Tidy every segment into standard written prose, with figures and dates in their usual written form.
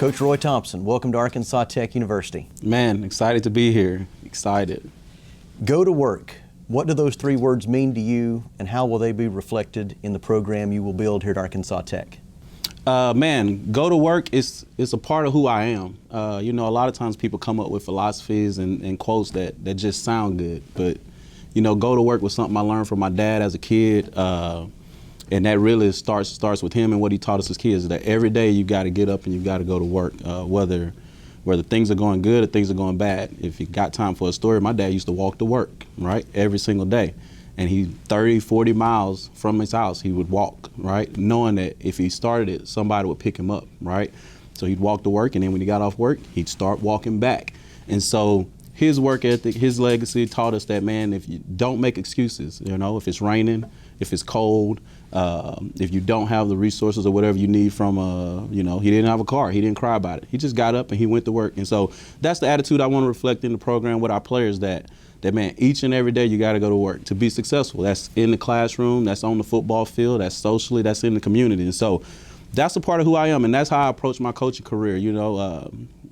Coach Roy Thompson, welcome to Arkansas Tech University. Man, excited to be here. Excited. Go to work. What do those three words mean to you, and how will they be reflected in the program you will build here at Arkansas Tech? Man, go to work is a part of who I am. A lot of times people come up with philosophies and quotes that just sound good, but go to work was something I learned from my dad as a kid, and that really starts with him and what he taught us as kids. That every day you got to get up and you got to go to work, whether things are going good or things are going bad. If you got time for a story, my dad used to walk to work, right, every single day. And he 30, 40 miles from his house, he would walk, right, knowing that if he started it, somebody would pick him up, right? So he'd walk to work, and then when he got off work, he'd start walking back. And so his work ethic, his legacy taught us that, man, if you don't make excuses, if it's raining, if it's cold, if you don't have the resources or whatever you need from, he didn't have a car, he didn't cry about it. He just got up and he went to work. And so that's the attitude I want to reflect in the program with our players, that man, each and every day you got to go to work to be successful. That's in the classroom, that's on the football field, that's socially, that's in the community. And so that's a part of who I am, and that's how I approach my coaching career,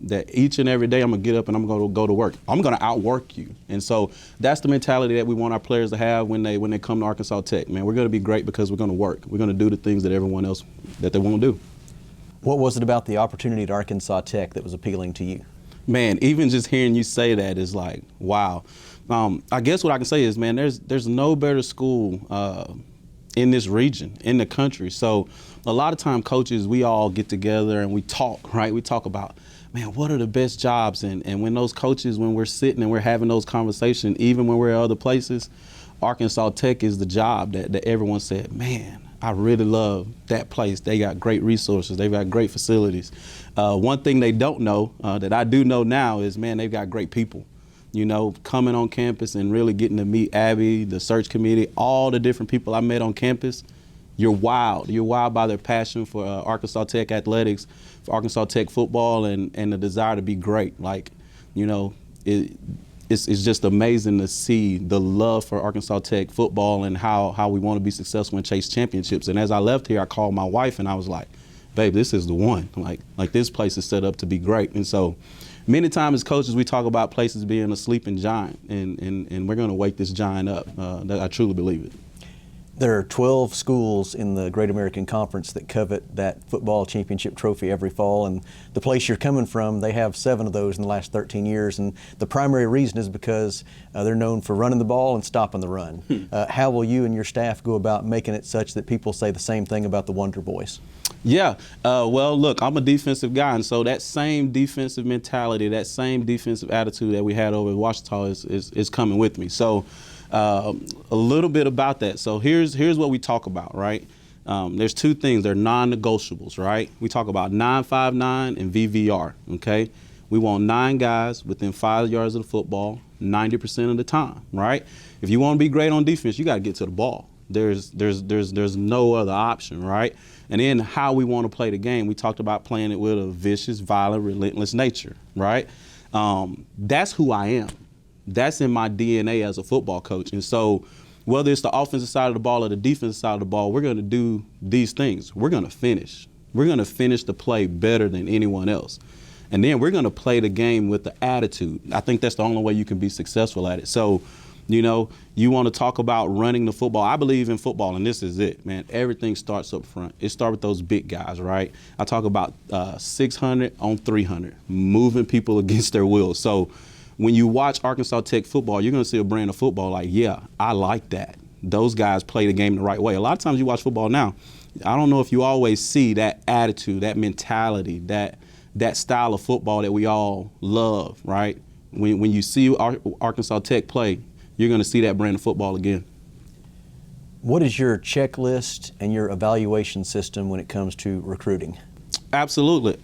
that each and every day I'm going to get up and I'm going to go to work. I'm going to outwork you. And so that's the mentality that we want our players to have when they come to Arkansas Tech. Man, we're going to be great because we're going to work. We're going to do the things that everyone else that they won't do. What was it about the opportunity at Arkansas Tech that was appealing to you? Man, even just hearing you say that is like, wow. I guess what I can say is, man, there's no better school in this region, in the country. So a lot of time coaches, we all get together and we talk, right? We talk about, man, what are the best jobs? And when those coaches, when we're sitting and we're having those conversations, even when we're at other places, Arkansas Tech is the job that everyone said, man, I really love that place. They got great resources. They've got great facilities. One thing they don't know that I do know now is, man, they've got great people. Coming on campus and really getting to meet Abby, the search committee, all the different people I met on campus, you're wild. You're wild by their passion for Arkansas Tech athletics, for Arkansas Tech football, and the desire to be great. It's just amazing to see the love for Arkansas Tech football and how we want to be successful and chase championships. And as I left here, I called my wife and I was like, babe, this is the one. Like this place is set up to be great. And so many times as coaches, we talk about places being a sleeping giant, and we're going to wake this giant up. I truly believe it. There are 12 schools in the Great American Conference that covet that football championship trophy every fall, and the place you're coming from, they have 7 of those in the last 13 years, and the primary reason is because they're known for running the ball and stopping the run. How will you and your staff go about making it such that people say the same thing about the Wonder Boys? Yeah, well, look, I'm a defensive guy, and so that same defensive mentality, that same defensive attitude that we had over at Washita is coming with me. So a little bit about that. So here's what we talk about, right? There's 2 things. They're non-negotiables, right? We talk about 9-5-9 and VVR, okay? We want 9 guys within 5 yards of the football 90% of the time, right? If you want to be great on defense, you got to get to the ball. There's no other option, right? And then how we want to play the game, we talked about playing it with a vicious, violent, relentless nature, right? That's who I am. That's in my DNA as a football coach. And so whether it's the offensive side of the ball or the defensive side of the ball, we're going to do these things. We're going to finish. We're going to finish the play better than anyone else. And then we're going to play the game with the attitude. I think that's the only way you can be successful at it. So, you want to talk about running the football. I believe in football, and this is it, man. Everything starts up front. It starts with those big guys, right? I talk about 600 on 300, moving people against their will. So when you watch Arkansas Tech football, you're going to see a brand of football like, yeah, I like that. Those guys play the game the right way. A lot of times you watch football now, I don't know if you always see that attitude, that mentality, that style of football that we all love, right? When you see Arkansas Tech play, you're going to see that brand of football again. What is your checklist and your evaluation system when it comes to recruiting? Absolutely.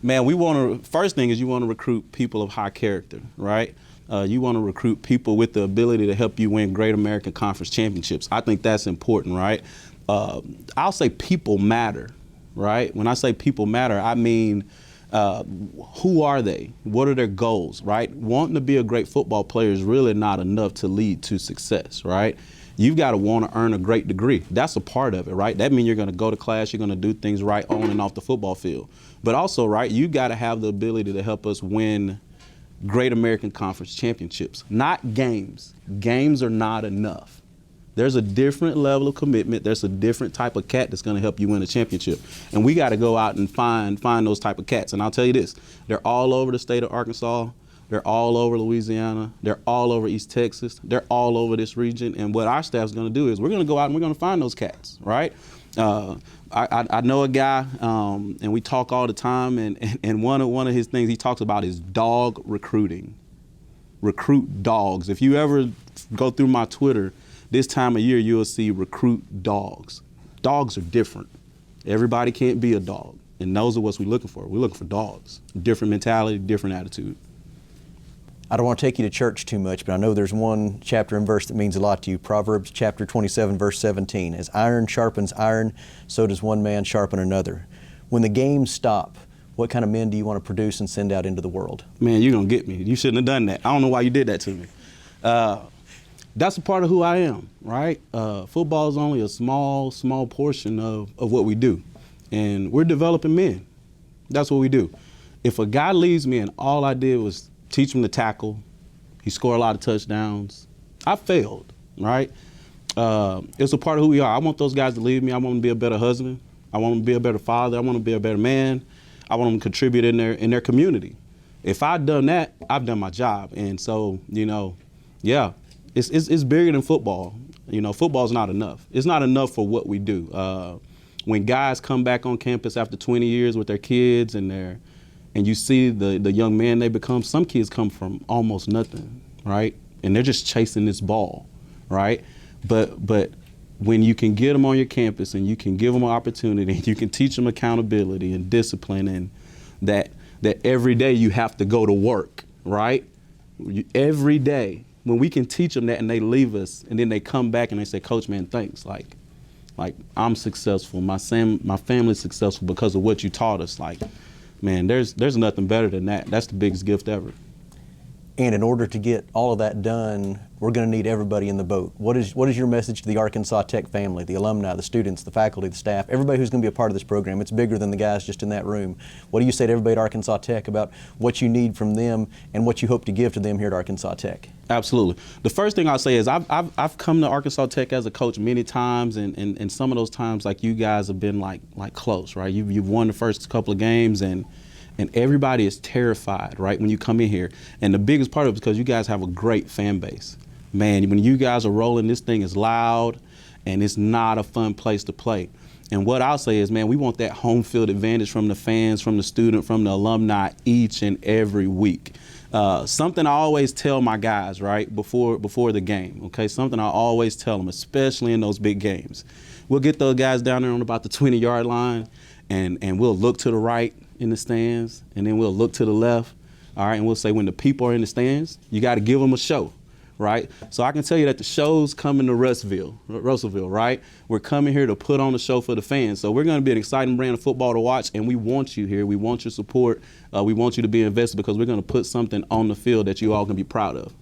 Man, first thing is you want to recruit people of high character, right? You want to recruit people with the ability to help you win Great American Conference championships. I think that's important, right? I'll say people matter, right? When I say people matter, I mean, who are they? What are their goals, right? Wanting to be a great football player is really not enough to lead to success, right? you've got to want to earn a great degree. That's a part of it, right? That means you're going to go to class, you're going to do things right on and off the football field. But also, right, you got to have the ability to help us win Great American Conference championships, not games. Games are not enough. There's a different level of commitment. There's a different type of cat that's going to help you win a championship. And we got to go out and find those type of cats. And I'll tell you this, they're all over the state of Arkansas. They're all over Louisiana. They're all over East Texas. They're all over this region. And what our staff's going to do is we're going to go out and we're going to find those cats, right? I know a guy, and we talk all the time, and one of his things he talks about is dog recruiting. Recruit dogs. If you ever go through my Twitter, this time of year you'll see recruit dogs. Dogs are different. Everybody can't be a dog, and those are what we're looking for. We're looking for dogs. Different mentality, different attitude. I don't want to take you to church too much, but I know there's one chapter and verse that means a lot to you. Proverbs chapter 27, verse 17. As iron sharpens iron, so does one man sharpen another. When the games stop, what kind of men do you want to produce and send out into the world? Man, you're going to get me. You shouldn't have done that. I don't know why you did that to me. That's a part of who I am, right? Football is only a small portion of what we do. And we're developing men. That's what we do. If a guy leaves me and all I did was teach him to tackle, he scored a lot of touchdowns, I failed, right? It's a part of who we are. I want those guys to leave me. I want them to be a better husband. I want them to be a better father. I want them to be a better man. I want them to contribute in their community. If I've done that, I've done my job. And so, yeah, it's bigger than football. Football's not enough. It's not enough for what we do. When guys come back on campus after 20 years with their kids and you see the young man they become, some kids come from almost nothing, right? And they're just chasing this ball, right? But when you can get them on your campus and you can give them an opportunity, and you can teach them accountability and discipline, and that every day you have to go to work, right? Every day, when we can teach them that and they leave us and then they come back and they say, Coach, man, thanks. Like I'm successful. My family's successful because of what you taught us. Like, man, there's nothing better than that. That's the biggest gift ever. And in order to get all of that done, we're going to need everybody in the boat. What is your message to the Arkansas Tech family, the alumni, the students, the faculty, the staff, everybody who's going to be a part of this program? It's bigger than the guys just in that room. What do you say to everybody at Arkansas Tech about what you need from them and what you hope to give to them here at Arkansas Tech? Absolutely. The first thing I'll say is I've come to Arkansas Tech as a coach many times, and some of those times, like, you guys have been like close, right? You've won the first couple of games, and everybody is terrified, right, when you come in here. And the biggest part of it is because you guys have a great fan base. Man, when you guys are rolling, this thing is loud, and it's not a fun place to play. And what I'll say is, man, we want that home field advantage from the fans, from the student, from the alumni each and every week. Something I always tell my guys, right, before the game, okay, something I always tell them, especially in those big games. We'll get those guys down there on about the 20-yard line, and we'll look to the right in the stands, and then we'll look to the left, all right, and we'll say, when the people are in the stands, you got to give them a show, right? So I can tell you that the show's coming to Russellville, right? We're coming here to put on a show for the fans. So we're going to be an exciting brand of football to watch, and we want you here. We want your support. We want you to be invested, because we're going to put something on the field that you all can be proud of.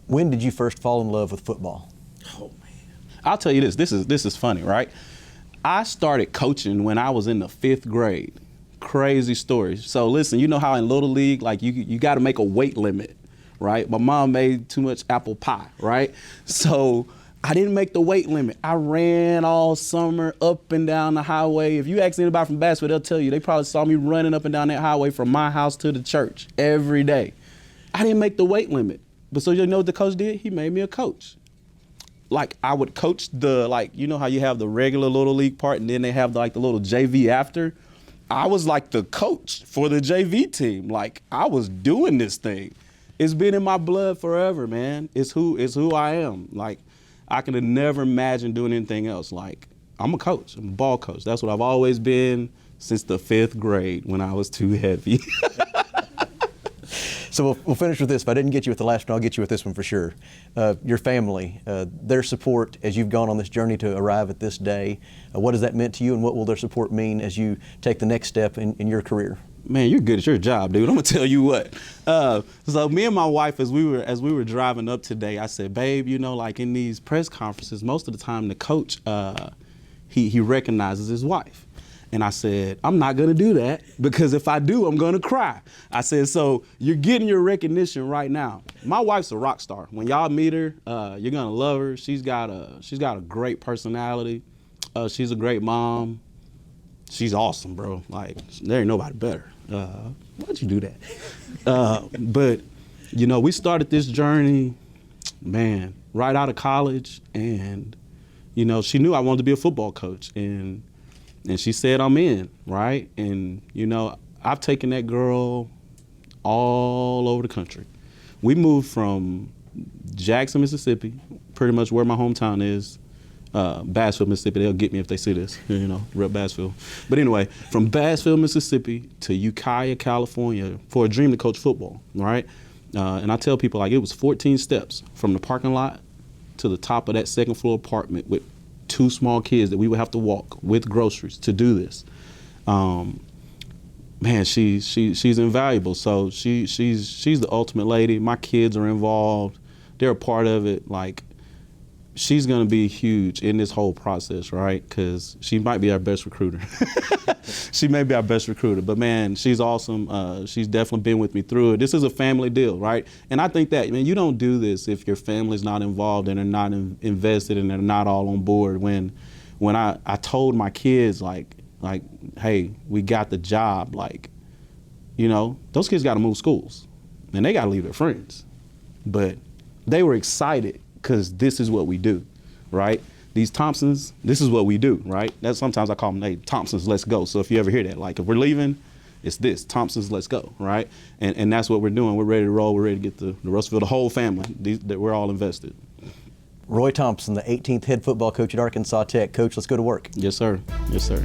When did you first fall in love with football? Oh, man. I'll tell you this. This is funny, right? I started coaching when I was in the 5th grade. Crazy story. So listen, you know how in Little League, like, you got to make a weight limit, right? My mom made too much apple pie, right? So I didn't make the weight limit. I ran all summer up and down the highway. If you ask anybody from basketball, they'll tell you they probably saw me running up and down that highway from my house to the church every day. I didn't make the weight limit. But so you know what the coach did? He made me a coach. Like, I would coach you know how you have the regular Little League part and then they have the little JV after? I was like the coach for the JV team. Like, I was doing this thing. It's been in my blood forever, man. It's who I am. Like, I could have never imagined doing anything else. Like, I'm a coach. I'm a ball coach. That's what I've always been since the 5th grade when I was too heavy. So we'll finish with this. If I didn't get you with the last one, I'll get you with this one for sure. Your family, their support as you've gone on this journey to arrive at this day, what has that meant to you, and what will their support mean as you take the next step in your career? man, you're good at your job, dude. I'm gonna tell you what. So me and my wife, as we were driving up today, I said, babe, you know, like in these press conferences, most of the time the coach, he recognizes his wife. And I said, I'm not gonna do that, because if I do, I'm gonna cry. I said, so you're getting your recognition right now. My wife's a rock star. When y'all meet her, you're gonna love her. She's got a great personality. She's a great mom. She's awesome, bro. Like, there ain't nobody better. Why'd you do that? But, you know, we started this journey, man, right out of college. And, you know, she knew I wanted to be a football coach. And she said, I'm in, right? And, you know, I've taken that girl all over the country. We moved from Jackson, Mississippi, pretty much where my hometown is, Bassville, Mississippi. They'll get me if they see this, you know, rep Bassville. But anyway, from Bassville, Mississippi to Ukiah, California for a dream to coach football, right? And I tell people, like, it was 14 steps from the parking lot to the top of that second floor apartment with 2 small kids that we would have to walk with groceries to do this. Man, she's invaluable. So she's the ultimate lady. My kids are involved. They're a part of it. Like, she's gonna be huge in this whole process, right? Because she might be our best recruiter. She may be our best recruiter, but man, she's awesome. She's definitely been with me through it. This is a family deal, right? And I think that, man, you don't do this if your family's not involved and they're not invested and they're not all on board. When I told my kids, like, hey, we got the job, like, you know, those kids got to move schools and they got to leave their friends, but they were excited. Because this is what we do, right? These Thompsons, this is what we do, right? That's sometimes I call them, hey, Thompsons, let's go. So if you ever hear that, like, if we're leaving, it's this, Thompsons, let's go, right? And that's what we're doing. We're ready to roll. We're ready to get the Russellville, the whole family, that we're all invested. Roy Thompson, the 18th head football coach at Arkansas Tech. Coach, let's go to work. Yes, sir. Yes, sir.